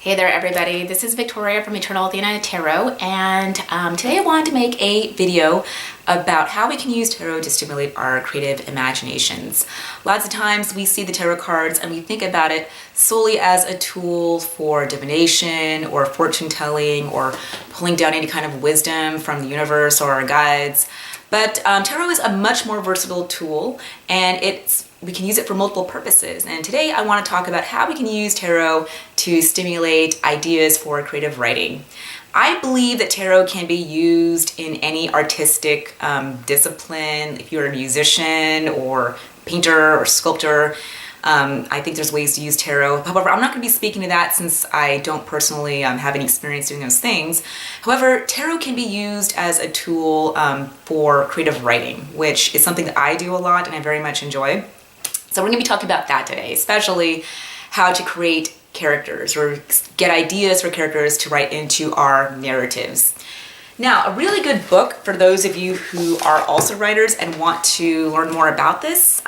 Hey there everybody, this is Victoria from Eternal Athena Tarot, and today I wanted to make a video about how we can use tarot to stimulate our creative imaginations. Lots of times we see the tarot cards and we think about it solely as a tool for divination or fortune telling or pulling down any kind of wisdom from the universe or our guides. But tarot is a much more versatile tool, and we can use it for multiple purposes. And today I want to talk about how we can use tarot to stimulate ideas for creative writing. I believe that tarot can be used in any artistic discipline. If you're a musician or painter or sculptor, I think there's ways to use tarot. However, I'm not going to be speaking to that since I don't personally have any experience doing those things. However, tarot can be used as a tool for creative writing, which is something that I do a lot and I very much enjoy. So we're going to be talking about that today, especially how to create characters or get ideas for characters to write into our narratives. Now, a really good book for those of you who are also writers and want to learn more about this.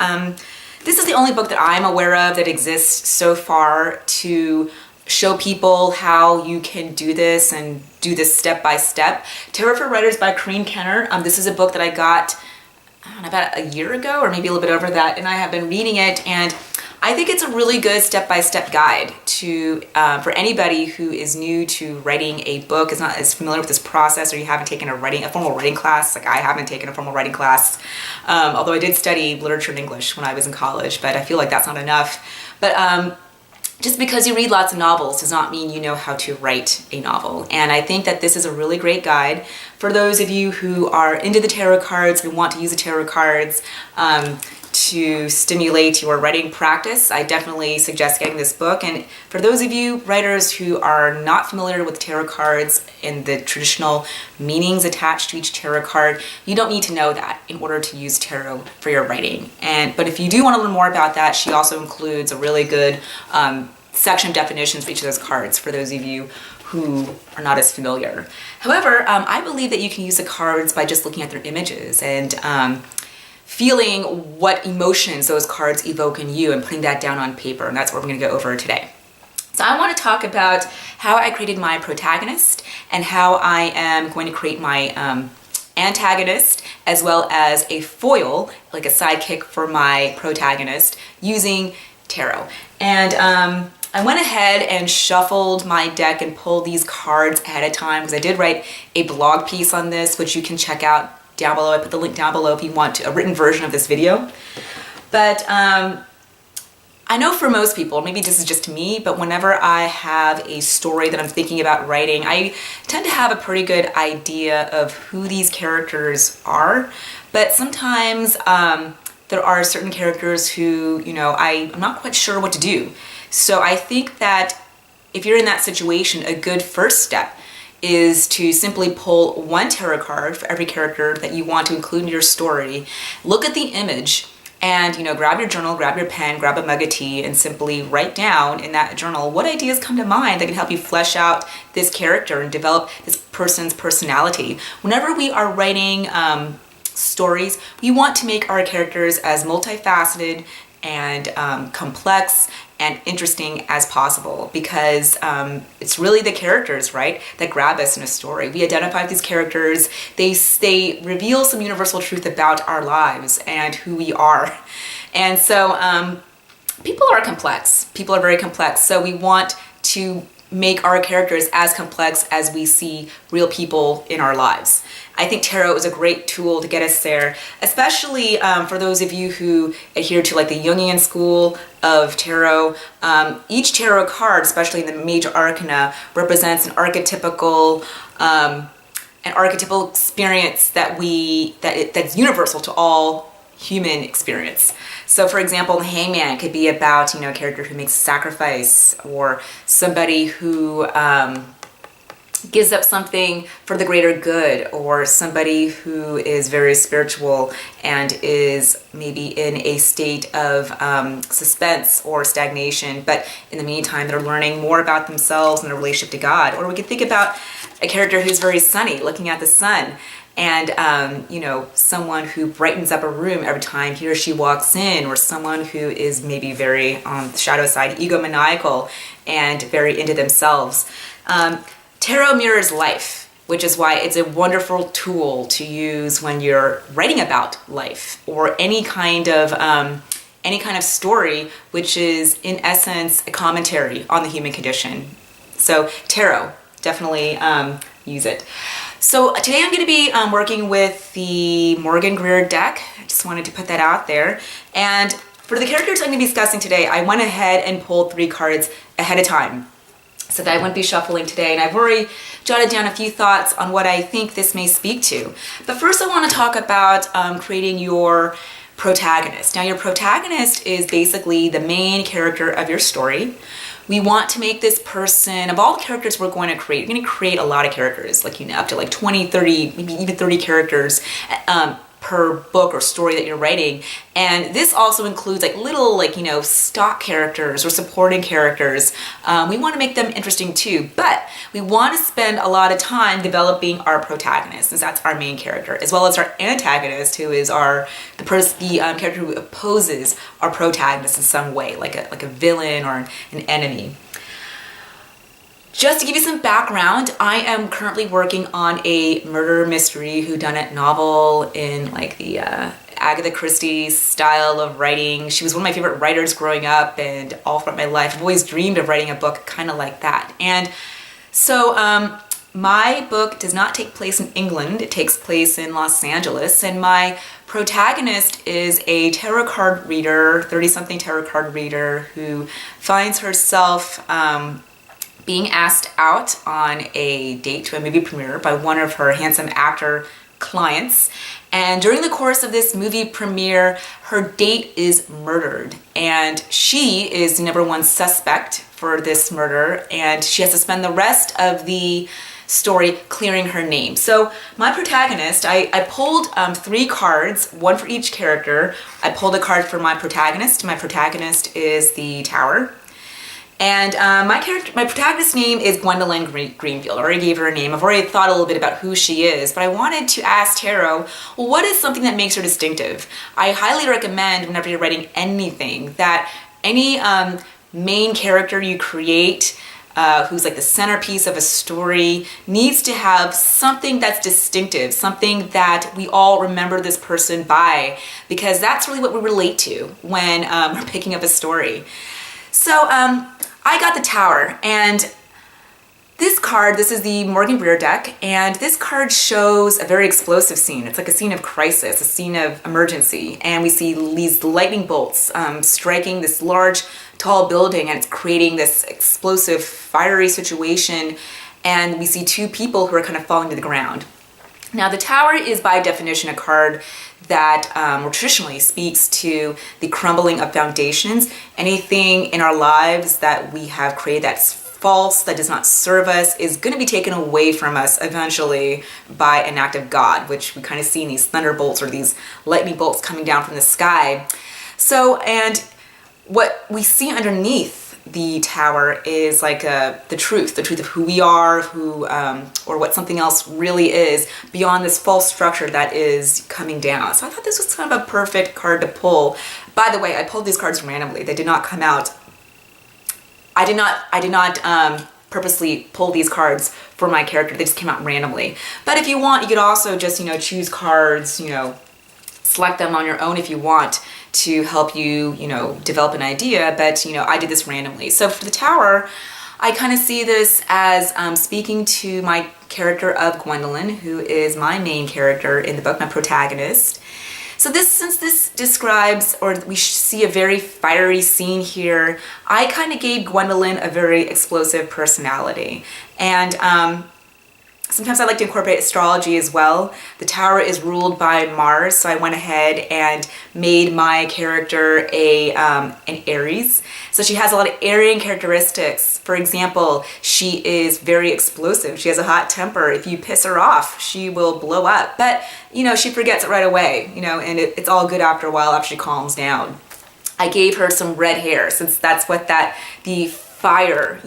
This is the only book that I'm aware of that exists so far to show people how you can do this and do this step by step. Tarot for Writers by Corinne Kenner. This is a book that I got about a year ago or maybe a little bit over that, and I have been reading it, and I think it's a really good step-by-step guide to for anybody who is new to writing a book, is not as familiar with this process, or you haven't taken a formal writing class. Like I haven't taken a formal writing class, although I did study literature and English when I was in college, but I feel like that's not enough. But just because you read lots of novels does not mean you know how to write a novel. And I think that this is a really great guide for those of you who are into the tarot cards and want to use the tarot cards to stimulate your writing practice. I definitely suggest getting this book. And for those of you writers who are not familiar with tarot cards and the traditional meanings attached to each tarot card, you don't need to know that in order to use tarot for your writing. But if you do want to learn more about that, she also includes a really good section of definitions for each of those cards for those of you who are not as familiar. However, I believe that you can use the cards by just looking at their images and feeling what emotions those cards evoke in you and putting that down on paper, and that's what we're going to go over today. So I want to talk about how I created my protagonist and how I am going to create my antagonist as well as a foil, like a sidekick for my protagonist, using tarot. And I went ahead and shuffled my deck and pulled these cards ahead of time because I did write a blog piece on this, which you can check out down below. I put the link down below if you want a written version of this video. But I know for most people, maybe this is just me, but whenever I have a story that I'm thinking about writing, I tend to have a pretty good idea of who these characters are. But sometimes there are certain characters who, I'm not quite sure what to do. So I think that if you're in that situation, a good first step is to simply pull one tarot card for every character that you want to include in your story. Look at the image and, grab your journal, grab your pen, grab a mug of tea, and simply write down in that journal what ideas come to mind that can help you flesh out this character and develop this person's personality. Whenever we are writing stories, we want to make our characters as multifaceted and complex and interesting as possible, because it's really the characters, right, that grab us in a story. We identify with these characters, they reveal some universal truth about our lives and who we are. And so people are complex. People are very complex. So we want to make our characters as complex as we see real people in our lives. I think tarot is a great tool to get us there, especially for those of you who adhere to like the Jungian school of tarot. Each tarot card, especially in the major arcana, represents an archetypical experience that's universal to all human experience. So for example, the hangman could be about, a character who makes a sacrifice, or somebody who gives up something for the greater good, or somebody who is very spiritual and is maybe in a state of suspense or stagnation, but in the meantime they're learning more about themselves and their relationship to God. Or we could think about a character who's very sunny, looking at the sun, and someone who brightens up a room every time he or she walks in, or someone who is maybe very on the shadow side, egomaniacal and very into themselves. Tarot mirrors life, which is why it's a wonderful tool to use when you're writing about life or any kind of story, which is in essence a commentary on the human condition. So tarot, definitely use it. So today I'm going to be working with the Morgan Greer deck. I just wanted to put that out there. And for the characters I'm going to be discussing today, I went ahead and pulled 3 cards ahead of time so that I wouldn't be shuffling today. And I've already jotted down a few thoughts on what I think this may speak to. But first I want to talk about creating your protagonist. Now your protagonist is basically the main character of your story. We want to make this person, of all the characters we're going to create a lot of characters, like up to like 20, 30, maybe even 30 characters per book or story that you're writing. And this also includes like little stock characters or supporting characters. We want to make them interesting too, but we want to spend a lot of time developing our protagonist, since that's our main character, as well as our antagonist, who is the character who opposes our protagonist in some way, like a villain or an enemy. Just to give you some background, I am currently working on a murder mystery whodunit novel in like the Agatha Christie style of writing. She was one of my favorite writers growing up, and all throughout my life I've always dreamed of writing a book kind of like that. And so my book does not take place in England, it takes place in Los Angeles, and my protagonist is a tarot card reader, 30-something tarot card reader, who finds herself being asked out on a date to a movie premiere by one of her handsome actor clients. And during the course of this movie premiere, her date is murdered, and she is the #1 suspect for this murder, and she has to spend the rest of the story clearing her name. So my protagonist, I pulled 3 cards, one for each character. I pulled a card for my protagonist. My protagonist is the Tower. And my protagonist's name is Gwendolyn Greenfield. I already gave her a name. I've already thought a little bit about who she is, but I wanted to ask Tarot, well, what is something that makes her distinctive? I highly recommend, whenever you're writing anything, that any main character you create, who's like the centerpiece of a story, needs to have something that's distinctive, something that we all remember this person by, because that's really what we relate to when we're picking up a story. So I got the Tower, and this is the Morgan Greer deck, and this card shows a very explosive scene. It's like a scene of crisis, a scene of emergency, and we see these lightning bolts striking this large, tall building, and it's creating this explosive, fiery situation, and we see 2 people who are kind of falling to the ground. Now the Tower is by definition a card that more traditionally speaks to the crumbling of foundations. Anything in our lives that we have created that's false, that does not serve us, is going to be taken away from us eventually by an act of God, which we kind of see in these thunderbolts or these lightning bolts coming down from the sky. So, and what we see underneath the Tower is like the truth of who we are, or what something else really is beyond this false structure that is coming down. So I thought this was kind of a perfect card to pull. By the way, I pulled these cards randomly. They did not come out. I did not purposely pull these cards for my character. They just came out randomly. But if you want, you could also just choose cards, select them on your own if you want, to help you, develop an idea, but, I did this randomly. So for the Tower, I kind of see this as speaking to my character of Gwendolyn, who is my main character in the book, my protagonist. So since this describes, or we see a very fiery scene here, I kind of gave Gwendolyn a very explosive personality. And sometimes I like to incorporate astrology as well. The Tower is ruled by Mars, so I went ahead and made my character an Aries. So she has a lot of Aryan characteristics. For example, she is very explosive. She has a hot temper. If you piss her off, she will blow up. But, she forgets it right away, and it's all good after a while, after she calms down. I gave her some red hair, since that's what the fire,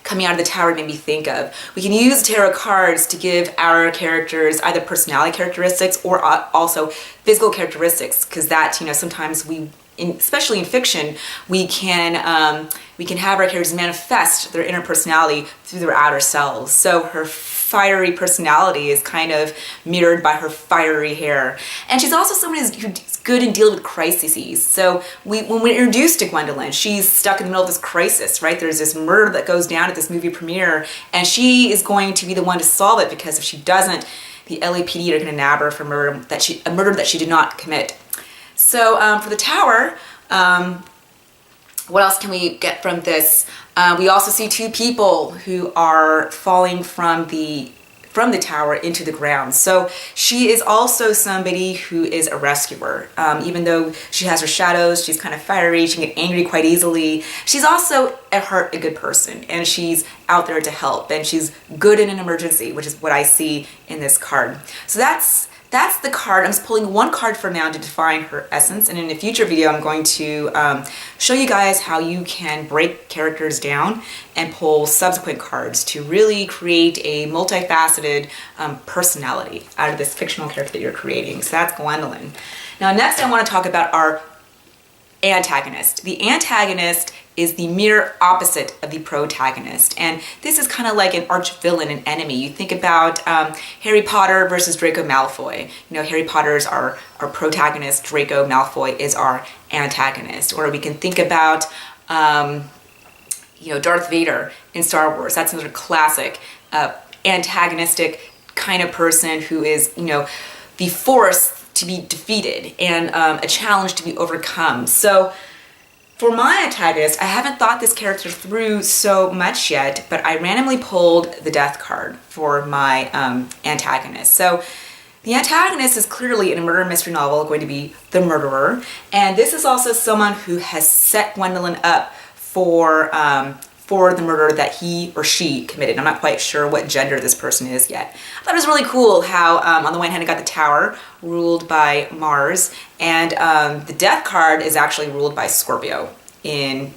coming out of the tower made me think of. We can use tarot cards to give our characters either personality characteristics or also physical characteristics, because that, sometimes especially in fiction, we can have our characters manifest their inner personality through their outer selves. So her fiery personality is kind of mirrored by her fiery hair. And she's also someone who's good in dealing with crises. So when we're introduced to Gwendolyn, she's stuck in the middle of this crisis, right? There's this murder that goes down at this movie premiere, and she is going to be the one to solve it, because if she doesn't, the LAPD are going to nab her for a murder that she did not commit. So for the tower, what else can we get from this? We also see two people who are falling from the tower into the ground. So she is also somebody who is a rescuer. Even though she has her shadows, she's kind of fiery, she can get angry quite easily. She's also at heart a good person, and she's out there to help, and she's good in an emergency, which is what I see in this card. So that's the card. I'm just pulling one card for now to define her essence, and in a future video I'm going to show you guys how you can break characters down and pull subsequent cards to really create a multifaceted personality out of this fictional character that you're creating. So that's Gwendolyn. Now next I want to talk about our antagonist. The antagonist is the mirror opposite of the protagonist, and this is kind of like an arch villain, an enemy. You think about Harry Potter versus Draco Malfoy. Harry Potter is our protagonist, Draco Malfoy is our antagonist. Or we can think about Darth Vader in Star Wars. That's another classic antagonistic kind of person who is the force to be defeated and a challenge to be overcome. So for my antagonist, I haven't thought this character through so much yet, but I randomly pulled the death card for my antagonist. So the antagonist is clearly, in a murder mystery novel, going to be the murderer, and this is also someone who has set Gwendolyn up for the murder that he or she committed. I'm not quite sure what gender this person is yet. I thought it was really cool how, on the one hand, I got the tower ruled by Mars, and the death card is actually ruled by Scorpio. In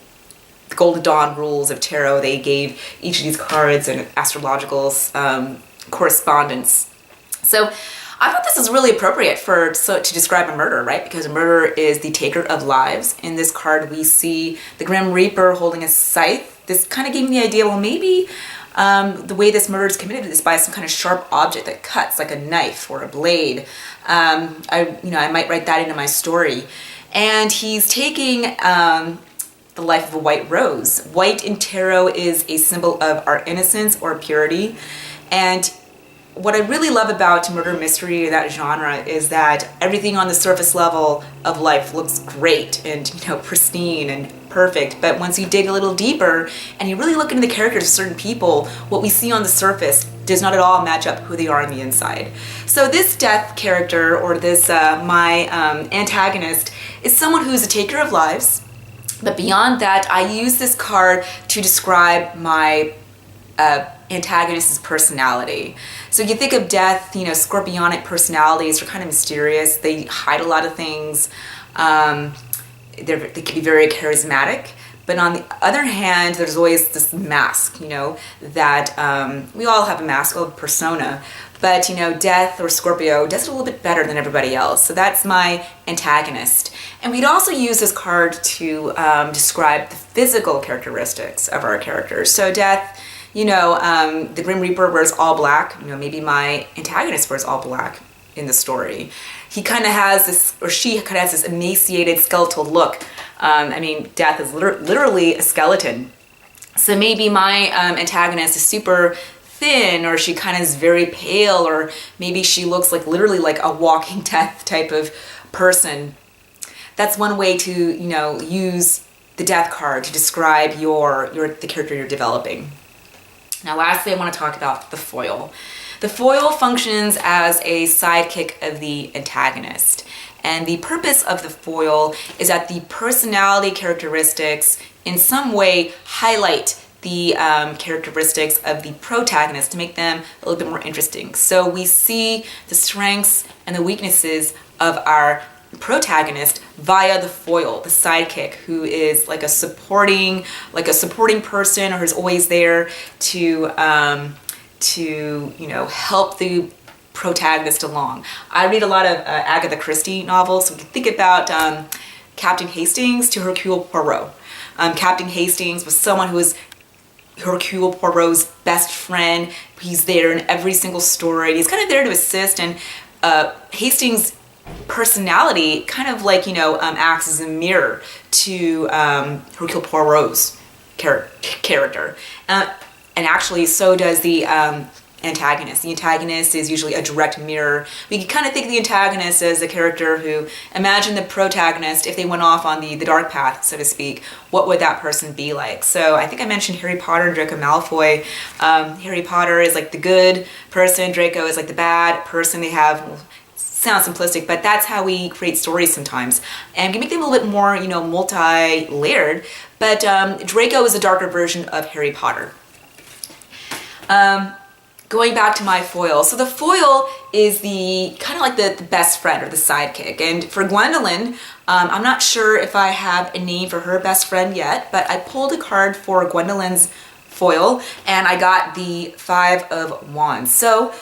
the Golden Dawn rules of tarot, they gave each of these cards an astrological correspondence. So I thought this is really appropriate to describe a murder, right? Because a murderer is the taker of lives. In this card, we see the Grim Reaper holding a scythe. This kind of gave me the idea, well, maybe the way this murder is committed is by some kind of sharp object that cuts, like a knife or a blade. I might write that into my story. And he's taking the life of a white rose. White in tarot is a symbol of our innocence or purity. And what I really love about murder mystery, that genre, is that everything on the surface level of life looks great and pristine and perfect. But once you dig a little deeper and you really look into the characters of certain people, what we see on the surface does not at all match up who they are on the inside. So this death character, or this my antagonist, is someone who's a taker of lives. But beyond that, I use this card to describe my antagonist's personality. So you think of death, scorpionic personalities are kind of mysterious. They hide a lot of things. They can be very charismatic. But on the other hand, there's always this mask, that we all have a mask, we all have a persona. But, Death or Scorpio does it a little bit better than everybody else. So that's my antagonist. And we'd also use this card to describe the physical characteristics of our characters. So Death, the Grim Reaper wears all black. Maybe my antagonist wears all black in the story. He kind of has this, or she kind of has this emaciated skeletal look. Death is literally a skeleton. So maybe my antagonist is super thin, or she kind of is very pale, or maybe she looks literally like a walking death type of person. That's one way to, use the death card to describe the character you're developing. Now lastly, I want to talk about the foil. The foil functions as a sidekick of the antagonist. And the purpose of the foil is that the personality characteristics in some way highlight the characteristics of the protagonist to make them a little bit more interesting. So we see the strengths and the weaknesses of our protagonist via the foil, the sidekick, who is like a supporting person, or who's always there to help the protagonist along. I read a lot of Agatha Christie novels, so we can think about Captain Hastings to Hercule Poirot. Captain Hastings was someone who was Hercule Poirot's best friend. He's there in every single story. He's kind of there to assist, and Hastings' personality kind of like, acts as a mirror to Hercule Poirot's character. And actually, so does the antagonist. The antagonist is usually a direct mirror. We can kind of think of the antagonist as a character who, imagine the protagonist, if they went off on the dark path, so to speak, what would that person be like? So I think I mentioned Harry Potter and Draco Malfoy. Harry Potter is like the good person, Draco is like the bad person. They have, sounds simplistic, but that's how we create stories sometimes. And we can make them a little bit more, multi-layered, but Draco is a darker version of Harry Potter. Going back to my foil. So the foil is the kind of like the best friend or the sidekick. And for Gwendolyn, I'm not sure if I have a name for her best friend yet, but I pulled a card for Gwendolyn's foil and I got the Five of Wands. So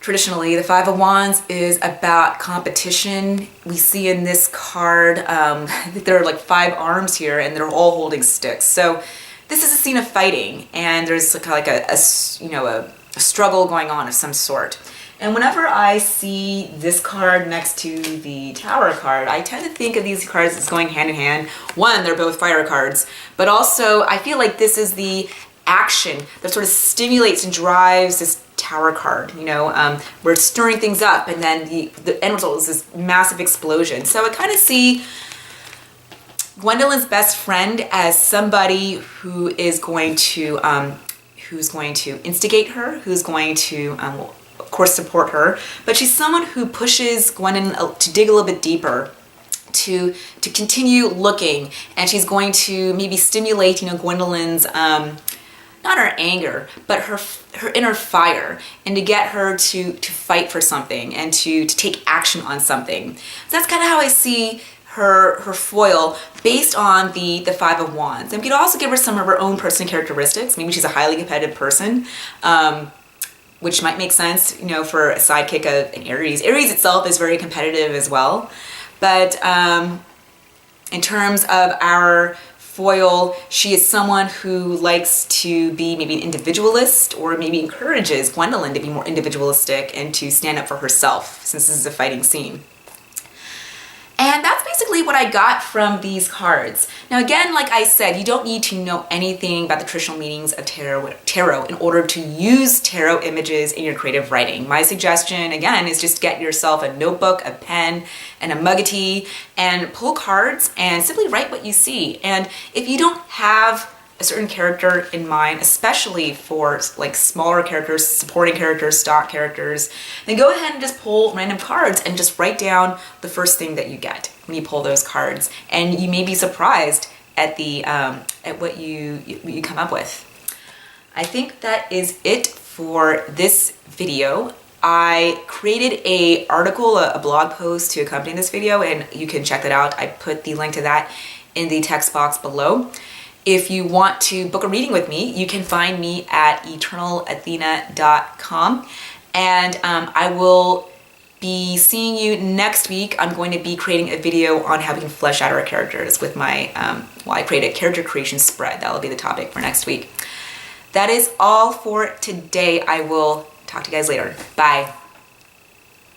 traditionally, the Five of Wands is about competition. We see in this card, there are like 5 arms here and they're all holding sticks. So this is a scene of fighting, and there's like a struggle going on of some sort. And whenever I see this card next to the Tower card, I tend to think of these cards as going hand in hand. One, they're both fire cards, but also I feel like this is the action that sort of stimulates and drives this Tower card. We're stirring things up, and then the end result is this massive explosion. So I kind of see Gwendolyn's best friend as somebody who is going to instigate her, who's going to, of course, support her, but she's someone who pushes Gwendolyn to dig a little bit deeper, to continue looking, and she's going to maybe stimulate, Gwendolyn's, not her anger, but her inner fire, and to get her to fight for something and to take action on something. So that's kind of how I see her foil based on the Five of Wands. And we could also give her some of her own personal characteristics. Maybe she's a highly competitive person, which might make sense, for a sidekick of an Aries. Aries itself is very competitive as well. But in terms of our foil, she is someone who likes to be maybe an individualist, or maybe encourages Gwendolyn to be more individualistic and to stand up for herself, since this is a fighting scene. And that's basically what I got from these cards. Now again, like I said, you don't need to know anything about the traditional meanings of tarot in order to use tarot images in your creative writing. My suggestion, again, is just get yourself a notebook, a pen, and a mug of tea, and pull cards and simply write what you see. And if you don't have a certain character in mind, especially for like smaller characters, supporting characters, stock characters, then go ahead and just pull random cards and just write down the first thing that you get when you pull those cards, and you may be surprised at the at what you come up with. I think that is it for this video. I created a article, a blog post to accompany this video, and you can check that out. I put the link to that in the text box below. If you want to book a reading with me, you can find me at eternalathena.com, and I will be seeing you next week. I'm going to be creating a video on how we can flesh out our characters with my, I create a character creation spread. That'll be the topic for next week. That is all for today. I will talk to you guys later. Bye.